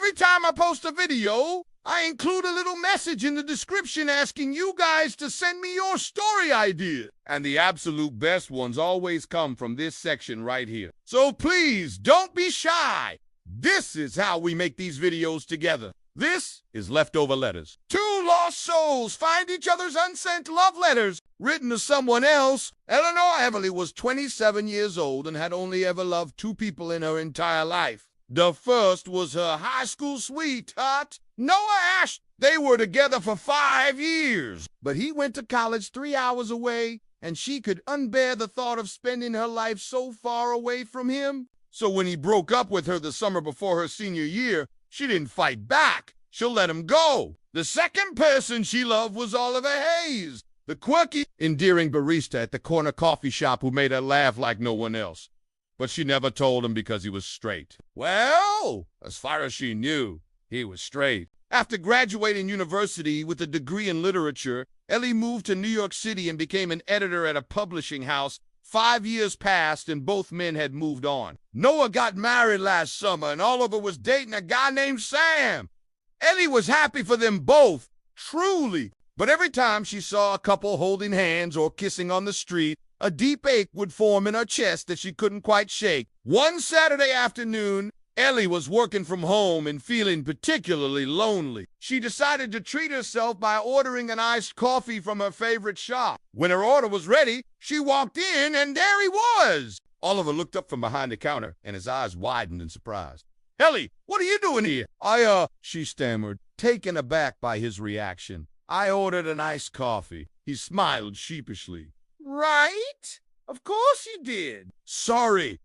Every time I post a video, I include a little message in the description asking you guys to send me your story ideas. And the absolute best ones always come from this section right here. So please, don't be shy. This is how we make these videos together. This is Leftover Letters. Two lost souls find each other's unsent love letters written to someone else. Eleanor Everly was 27 years old and had only ever loved two people in her entire life. The first was her high school sweetheart, Noah Ash. They were together for 5 years, but he went to college 3 hours away, and she could unbear the thought of spending her life so far away from him. So when he broke up with her the summer before her senior year, she didn't fight back. She'll let him go. The second person she loved was Oliver Hayes, the quirky, endearing barista at the corner coffee shop who made her laugh like no one else. But she never told him because he was straight. Well, as far as she knew, he was straight. After graduating university with a degree in literature, Ellie moved to New York City and became an editor at a publishing house. 5 years passed and both men had moved on. Noah got married last summer and Oliver was dating a guy named Sam. Ellie was happy for them both, truly. But every time she saw a couple holding hands or kissing on the street, a deep ache would form in her chest that she couldn't quite shake. One Saturday afternoon, Ellie was working from home and feeling particularly lonely. She decided to treat herself by ordering an iced coffee from her favorite shop. When her order was ready, she walked in and there he was. Oliver looked up from behind the counter and his eyes widened in surprise. "Ellie, what are you doing here?" She stammered, taken aback by his reaction. "I ordered an iced coffee." He smiled sheepishly. "Right? Of course you did." "Sorry,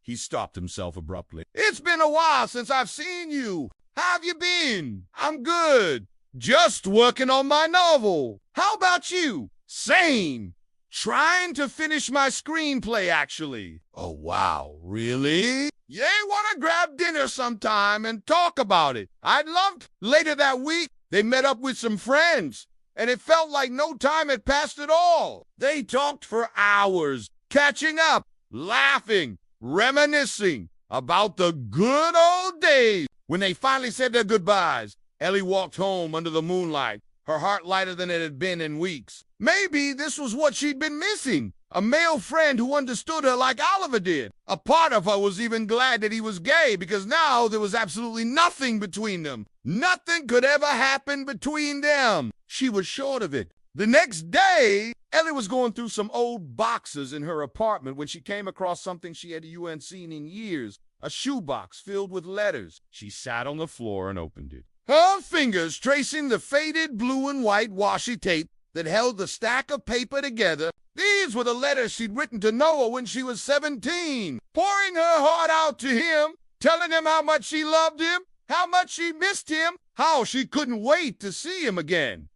He stopped himself abruptly. "It's been a while since I've seen you. How have you been?" "I'm good. Just working on my novel." "How about you?" "Same. Trying to finish my screenplay, actually." "Oh, wow. Really?" "Yeah, want to grab dinner sometime and talk about it?" "I'd love to." Later that week, they met up with some friends, and it felt like no time had passed at all. They talked for hours, catching up, laughing, reminiscing about the good old days. When they finally said their goodbyes, Ellie walked home under the moonlight, her heart lighter than it had been in weeks. Maybe this was what she'd been missing, a male friend who understood her like Oliver did. A part of her was even glad that he was gay, because now there was absolutely nothing between them. Nothing could ever happen between them. She was sure of it. The next day, Ellie was going through some old boxes in her apartment when she came across something she hadn't seen in years, a shoebox filled with letters. She sat on the floor and opened it, her fingers tracing the faded blue and white washi tape that held the stack of paper together. These were the letters she'd written to Noah when she was 17, pouring her heart out to him, telling him how much she loved him, how much she missed him, how she couldn't wait to see him again.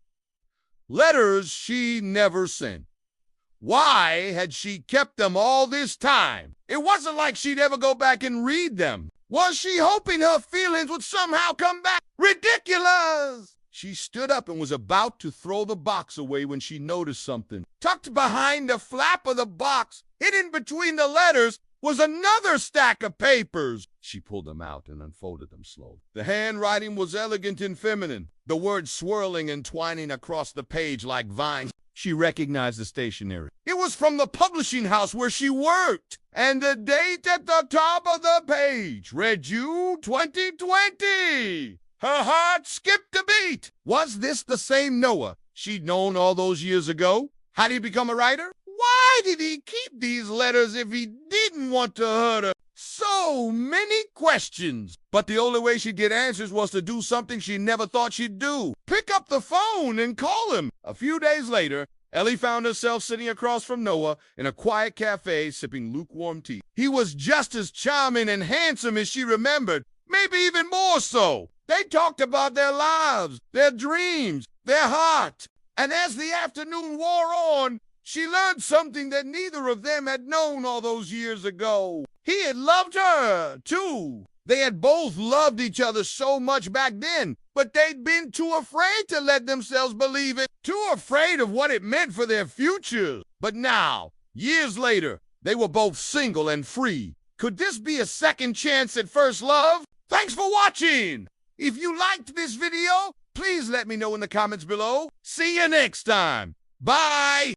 Letters she never sent. Why had she kept them all this time? It wasn't like she'd ever go back and read them. Was she hoping her feelings would somehow come back? Ridiculous! She stood up and was about to throw the box away when she noticed something. Tucked behind the flap of the box, hidden between the letters, was another stack of papers. She pulled them out and unfolded them slowly. The handwriting was elegant and feminine, the words swirling and twining across the page like vines. She recognized the stationery. It was from the publishing house where she worked, and the date at the top of the page read June 2020. Her heart skipped a beat. Was this the same Noah she'd known all those years ago? Had he become a writer? Why did he keep these letters if he didn't want to hurt her? So many questions. But the only way she'd get answers was to do something she never thought she'd do. Pick up the phone and call him. A few days later, Ellie found herself sitting across from Noah in a quiet cafe sipping lukewarm tea. He was just as charming and handsome as she remembered, maybe even more so. They talked about their lives, their dreams, their heart. And as the afternoon wore on, she learned something that neither of them had known all those years ago. He had loved her, too. They had both loved each other so much back then, but they'd been too afraid to let themselves believe it, too afraid of what it meant for their futures. But now, years later, they were both single and free. Could this be a second chance at first love? Thanks for watching! If you liked this video, please let me know in the comments below. See you next time. Bye!